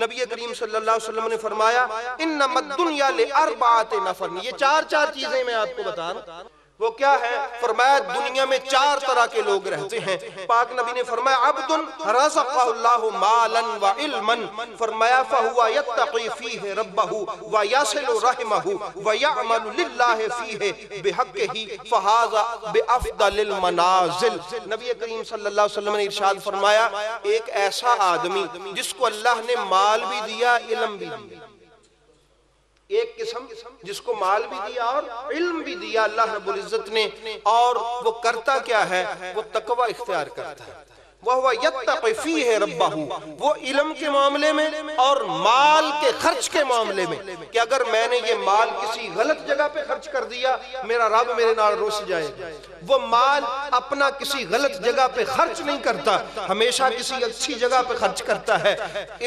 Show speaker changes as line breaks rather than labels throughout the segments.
نبی کریم صلی اللہ علیہ وسلم نے فرمایا انما الدنیا لاربعۃ نفر، یہ چار چیزیں میں آپ کو بتا رہا ہوں، وہ کیا ہے؟ فرمایا دنیا میں 4 طرح کے لوگ رہتے ہیں۔ پاک نبی نے فرمایا عبد رزقہ اللہ مالا وعلما، فرمایا فہو یتقی فیہ ربہ ویصل رحمہ ویعمل للہ فیہ بحقہ فہذا بافضل المنازل۔ نبی کریم صلی اللہ علیہ وسلم نے ارشاد فرمایا ایک ایسا آدمی جس کو اللہ نے مال بھی دیا، علم بھی دیا، ایک قسم جس کو مال بھی دیا اور علم بھی دیا اللہ رب العزت نے، اور وہ کرتا کیا ہے؟ وہ تقوی اختیار کرتا ہے۔ وَهُوَ يَتَّقِ فِيهِ رَبَّهُ، وہ علم کے معاملے میں اور مال کے خرچ کے معاملے میں، کہ اگر میں نے یہ مال کسی غلط جگہ پہ خرچ کر دیا میرا رب میرے نال روس جائے گا۔ وہ مال اپنا کسی غلط جگہ پہ خرچ نہیں کرتا، ہمیشہ کسی اچھی جگہ پہ خرچ کرتا ہے۔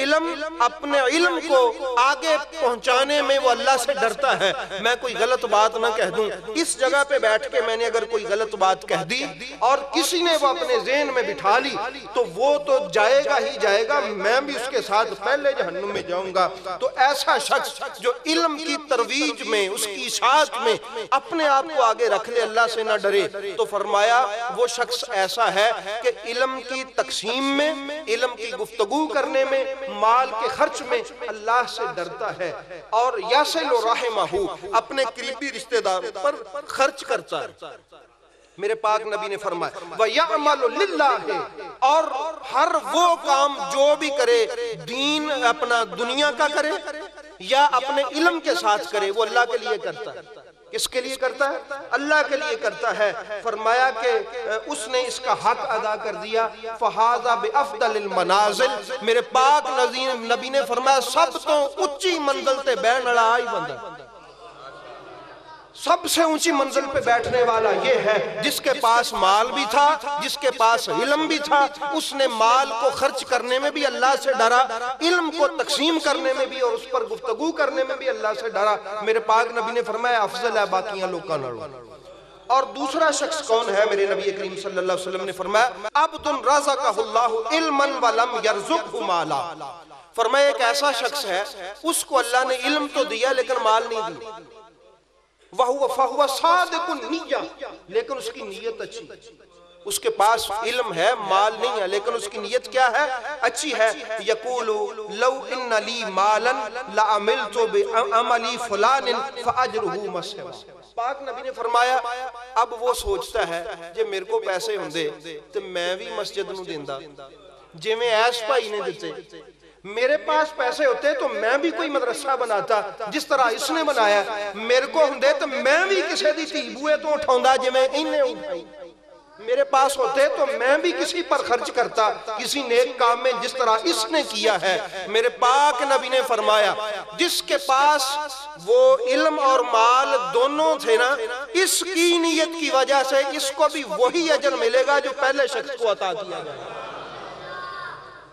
علم، اپنے علم کو آگے پہنچانے میں وہ اللہ سے ڈرتا ہے، میں کوئی غلط بات نہ کہہ دوں۔ اس جگہ پہ بیٹھ کے میں نے اگر کوئی غلط بات کہہ دی اور کسی نے وہ اپنے ذہن میں بٹھا لی تو وہ تو جائے گا ہی جائے گا، میں بھی اس کے ساتھ پہلے جہنم میں جاؤں گا۔ تو ایسا شخص جو علم کی ترویج میں، اس کی اشاعت میں اپنے آپ کو آگے رکھ لے، اللہ سے نہ ڈرے، تو فرمایا وہ شخص ایسا ہے کہ علم کی تقسیم میں، علم کی گفتگو کرنے میں، مال کے خرچ میں اللہ سے ڈرتا ہے، اور یصل رحمہ، اپنے قریبی رشتہ دار پر خرچ کرتا ہے۔ میرے پاک نبی نے فرمایا وَيَعْمَلُ لِلَّهِ، اور ہر وہ کام جو بھی کرے، دین اپنا دنیا کا کرے یا اپنے علم کے ساتھ کرے، وہ اللہ کے لیے کرتا ہے۔ کس کے لیے کرتا ہے؟ اللہ کے لیے کرتا ہے۔ فرمایا کہ اس نے اس کا حق ادا کر دیا، فَهَذَا بِأَفْضَلِ الْمَنَازِلِ، میرے پاک نبی نے فرمایا سب تو اونچی منزل تے بہن والا آئی بندہ، سب سے اونچی منزل پہ بیٹھنے والا یہ ہے جس کے پاس مال بھی تھا، جس کے پاس علم بھی تھا، اس نے مال کو خرچ کرنے میں بھی اللہ سے ڈرا، علم کو تقسیم کرنے میں بھی اور اس پر گفتگو کرنے میں بھی اللہ سے ڈرا۔ میرے پاک نبی نے فرمایا افضل ہے باقیاں لوگاں نالوں۔ اور دوسرا شخص کون ہے؟ میرے نبی کریم صلی اللہ علیہ وسلم نے فرمایا عبد رزقہ اللہ علما ولم یرزقہ مالا، فرمایا ایک ایسا شخص ہے اس کو اللہ نے علم تو دیا لیکن مال نہیں دیا، فَهُوَ صَادِقُ النِّيَّةِ، لیکن اس کی نیت اچھی، اس کے پاس علم ہے مال نہیں ہے لیکن اس کی نیت کیا ہے؟ اچھی ہے۔ یقول لو ان لی مالا لعملت بعملی فلان فاجرہ مسلم، پاک نبی نے فرمایا اب وہ سوچتا ہے جے میرے کو پیسے ہوندے تو میں بھی مسجد نو دیندا، جے میں ایس بھائی نے دیتے، میرے پاس پیسے ہوتے تو میں بھی کوئی مدرسہ بناتا جس طرح اس نے بنایا، میرے کو ہوندے تو میں بھی کسی دی تھی بوئے تو اٹھاؤں جے میں انہیں اٹھائی، میرے پاس ہوتے تو میں بھی کسی پر خرچ کرتا کسی نیک کام میں جس طرح اس نے کیا ہے۔ میرے پاک نبی نے فرمایا جس کے پاس وہ علم اور مال دونوں تھے نا، اس کی نیت کی وجہ سے اس کو بھی وہی اجر ملے گا جو پہلے شخص کو عطا کیا گیا۔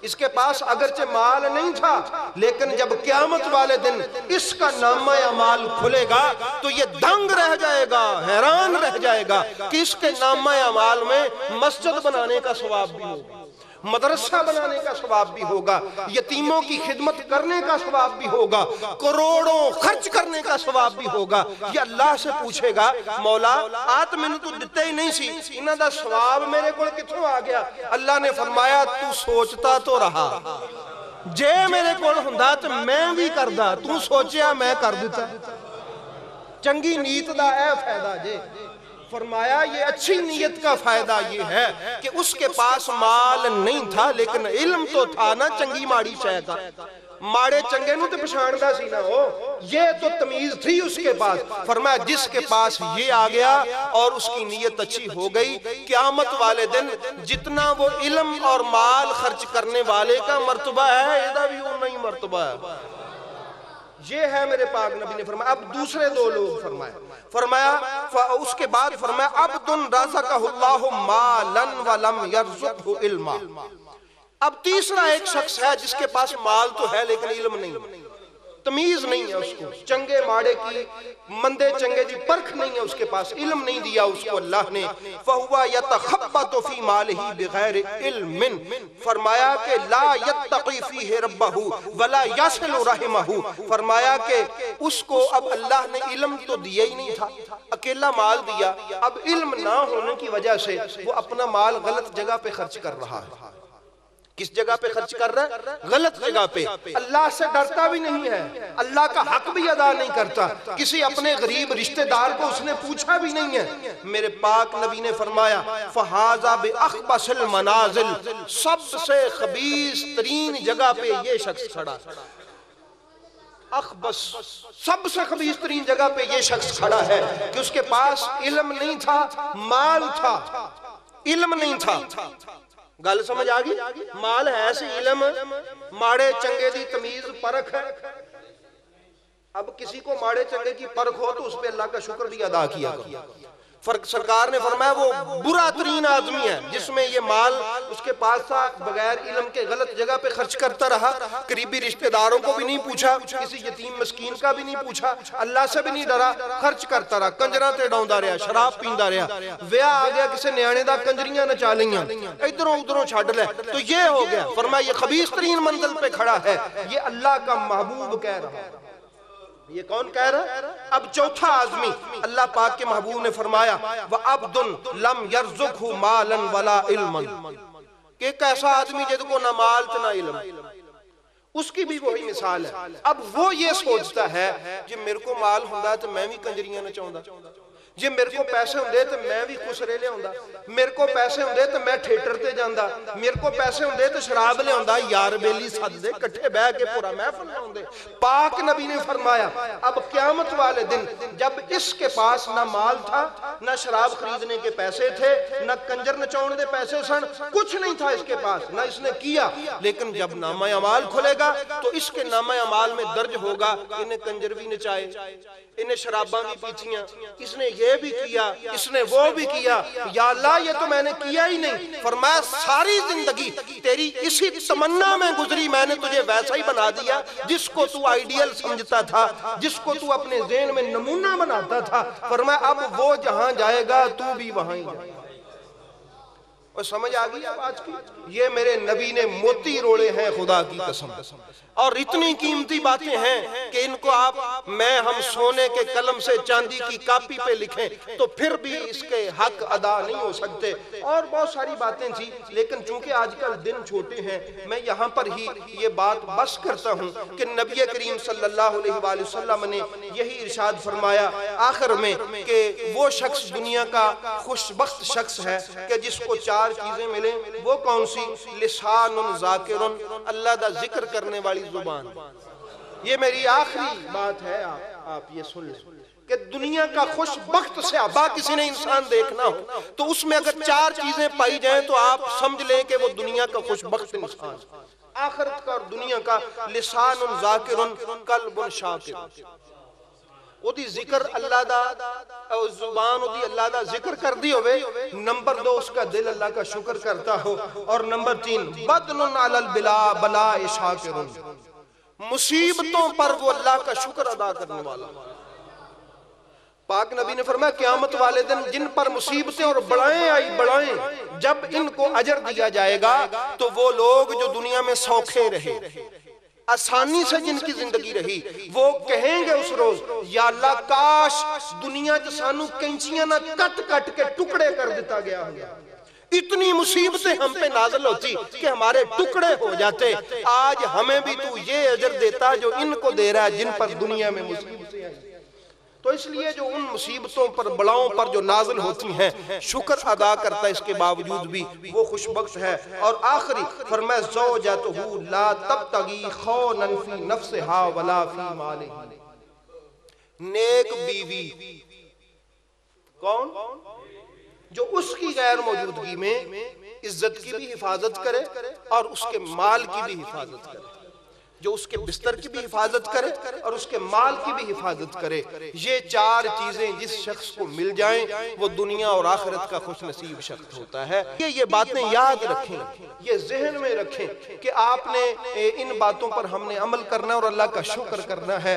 اس کے پاس اگرچہ مال نہیں تھا لیکن جب قیامت والے دن اس کا نامہ اعمال کھلے گا تو یہ دنگ رہ جائے گا، حیران رہ جائے گا کہ اس کے نامہ اعمال میں مسجد بنانے کا ثواب بھی ہوگا، مدرسہ بنانے کا ثواب بھی ہوگا، یتیموں کی خدمت کرنے کا ثواب بھی ہوگا، کروڑوں خرچ کرنے کا ثواب بھی ہوگا۔ یہ اللہ سے پوچھے گا مولا آت میں نے تو دیتے ہی نہیں سی، انہاں دا ثواب میرے کو کتوں آ گیا؟ اللہ نے فرمایا تو سوچتا تو رہا، جے میرے کو ہوندا تو میں بھی کردا، تو سوچیا میں کر دیتا۔ چنگی نیت دا اے فائدہ جے، فرمایا یہ اچھی نیت کا فائدہ یہ ہے کہ اس کے پاس مال نہیں تھا لیکن علم تو تھا نا چنگی ماڑی شے کا، ماڑے چنگے نو تے پچھاڑدا سی نا، ہو یہ تو تمیز تھی اس کے پاس۔ فرمایا جس کے پاس یہ آ گیا اور اس کی نیت اچھی ہو گئی، قیامت والے دن جتنا وہ علم اور مال خرچ کرنے والے کا مرتبہ ہے ایدہ بھی وہ نہیں مرتبہ ہے۔ یہ ہے میرے پاک نبی نے فرمایا۔ اب دوسرے دو لوگ فرمایا اس کے بعد فرمایا عبد رزقہ اللہ مالا ولم یرزقہ علما، اب تیسرا ایک شخص ہے جس کے پاس مال تو ہے لیکن علم نہیں، تمیز نہیں ہے اس کو، چنگے ماڑے کی، مندے چنگے دی پرکھ نہیں ہے اس کے پاس، علم نہیں دیا اس کو اللہ نے. فَهُوَ يَتَخَبَّطُ فِي مَالِهِ بِغَيْرِ عِلْمٍ، فرمایا کہ لا يَتَّقِي فِيهِ رَبَّهُ وَلَا يَصِلُ رَحِمَهُ، فرمایا کہ اس کو اب اللہ نے علم تو دیا ہی نہیں تھا، اکیلا مال دیا، اب علم نہ ہونے کی وجہ سے وہ اپنا مال غلط جگہ پہ خرچ کر رہا ہے. کس جگہ پہ خرچ کر رہا ہے؟ غلط جگہ پہ. اللہ سے ڈرتا بھی نہیں ہے، اللہ کا حق بھی ادا نہیں کرتا، کسی اپنے غریب رشتہ دار کو اس نے پوچھا بھی نہیں ہے. میرے پاک نبی نے فرمایا فَحَاذَا بِأَخْبَثِ الْمَنَازِلِ، سب سے خبیث ترین جگہ پہ یہ شخص کھڑا. اخبث، سب سے خبیث ترین جگہ پہ یہ شخص کھڑا ہے کہ اس کے پاس علم نہیں تھا، مال تھا، علم نہیں تھا. گل سمجھ آگئی؟ مال ہے سے علم، ماڑے چنگے دی تمیز پرکھ ہے. اب کسی کو ماڑے چنگے کی پرکھ ہو تو اس پہ اللہ کا شکر بھی ادا کیا کرو. سرکار نے فرمایا وہ برا ترین آدمی ہے جس میں یہ مال اس کے پاس تھا، بغیر علم کے غلط جگہ پہ خرچ کرتا رہا، قریبی رشتہ داروں کو بھی نہیں پوچھا، کسی یتیم مسکین کا بھی نہیں پوچھا، اللہ سے بھی نہیں ڈرا، خرچ کرتا رہا، کنجراں تے ڈاؤندا رہا، شراب پیندا رہا. ویاہ آ گیا کسی نیانے دا، کنجریاں نچا لیاں، ادھروں ادھروں چھڈ لے، تو یہ ہو گیا. فرمایا یہ خبیث ترین منزل پہ کھڑا ہے، یہ اللہ کا محبوب کہہ رہا ہے. یہ کون کہہ رہا ہے؟ اب چوتھا آدمی اللہ پاک کے محبوب نے فرمایا وَعَبْدٌ لَمْ يَرْزُقْهُ مَالًا وَلَا عِلْمًا، کہ ایک ایسا آدمی جد کو نہ مال تھا نہ علم. اس کی بھی وہی مثال ہے. اب وہ یہ سوچتا ہے کہ میرے کو مال ہوندہ تو میں بھی کنجریاں نہ چاہوں دا، جی میرے کو پیسے ہوندے تو میں بھی خسرے لے ہوندہ، میرے کو پیسے ہوندے تو میں تھیٹر تے جاندہ، میرے کو پیسے ہوندے تو شراب لے ہوندہ، یار بیلی ساتھ دے کٹھے بہ کے پورا محفل لے ہوندے. پاک نبی نے فرمایا اب قیامت والے دن جب اس کے پاس نہ مال تھا، نہ شراب خریدنے کے پیسے تھے، نہ کنجر نچوڑنے دے پیسے سن، کچھ نہیں تھا اس کے پاس، نہ اس نے کیا، لیکن جب نامہ اعمال کھلے گا تو اس کے نامہ اعمال میں درج ہوگا انہیں کنجر بھی نچائے، انہیں شراباں بھی پیچیاں، اس نے یہ بھی کیا، اس نے وہ بھی کیا. یا اللہ یہ تو میں نے کیا ہی نہیں. فرمایا ساری زندگی تیری اسی تمنا میں گزری، میں نے تجھے ویسا ہی بنا دیا جس کو تو آئیڈیل سمجھتا تھا، جس کو تو اپنے ذہن میں نمونہ بناتا تھا. فرمایا اب وہ جہاں جائے گا تو بھی وہاں ہی جائے گا. اور سمجھ آگئی اب آج کی یہ میرے نبی نے موتی روڑے ہیں خدا کی قسم، اور اتنی قیمتی باتیں ہیں کہ ان کو آپ میں ہم سونے کے قلم سے چاندی کی کاپی پہ لکھیں تو پھر بھی اس کے حق ادا نہیں ہو سکتے. اور بہت ساری باتیں تھی، لیکن چونکہ آج کل دن چھوٹے ہیں میں یہاں پر ہی یہ بات بس کرتا ہوں کہ نبی کریم صلی اللہ علیہ وآلہ وسلم نے یہی ارشاد فرمایا آخر میں کہ وہ شخص دنیا کا خوش بخت شخص ہے کہ جس کو چار چیزیں ملیں. وہ کون سی؟ لسان ذاکر، اللہ دا ذکر کرنے والی زبان. یہ میری آخری بات ہے، آپ یہ سن لیں کہ دنیا کا خوش بخت صحابہ کسی نے انسان دیکھنا ہو تو اس میں اگر چار چیزیں پائی جائیں تو آپ سمجھ لیں کہ وہ دنیا کا خوش بخت انسان. آخرت کا اور دنیا کا لسان ذاکر، قلب شاکر. وہ دی ذکر اللہ دا زبان دی اللہ دا ذکر کر دی ہوئے. نمبر 2 اس کا دل اللہ کا شکر کرتا ہو. اور نمبر 3 بدن علی البلاء شاکر، مصیبتوں پر وہ اللہ کا شکر ادا کرنے والا. پاک نبی نے فرمایا قیامت والے دن جن پر مصیبتیں اور بڑائیں آئی بڑائیں، جب ان کو اجر دیا جائے گا تو وہ لوگ جو دنیا میں سوکھے رہے، آسانی سے جن کی زندگی رہی، وہ کہیں گے اس روز یا اللہ کاش دنیا جو سانو کینچیاں نہ کٹ کٹ کے ٹکڑے کر دیتا گیا ہوگا، اتنی مصیبتیں ہم پہ نازل ہوتی کہ ہمارے ٹکڑے ہو جاتے. آج ہمیں بھی تو یہ اجر دیتا جو ان کو دے رہا ہے جن پر دنیا میں مصیبتیں آئی. تو اس لیے جو ان مصیبتوں پر بلاؤں پر جو نازل ہوتی ہیں شکر ادا کرتا ہے اس کے باوجود بھی وہ خوش بخت ہے. اور آخری فرمائے زوجتہ لا تبتغی خونا فی نفسہا ولا فی مالہ، نیک بیوی کون؟ جو اس کی غیر موجودگی میں عزت کی بھی حفاظت کرے اور اس کے مال کی بھی حفاظت کرے. جو اس کے بستر کی بھی حفاظت کرے اور اس کے مال کی بھی حفاظت کرے۔ یہ چار چیزیں جس شخص کو مل جائیں وہ دنیا اور آخرت کا خوش نصیب شخص ہوتا ہے۔ یہ باتیں یاد رکھیں، یہ ذہن میں رکھیں کہ آپ نے ان باتوں پر ہم نے عمل کرنا اور اللہ کا شکر کرنا ہے۔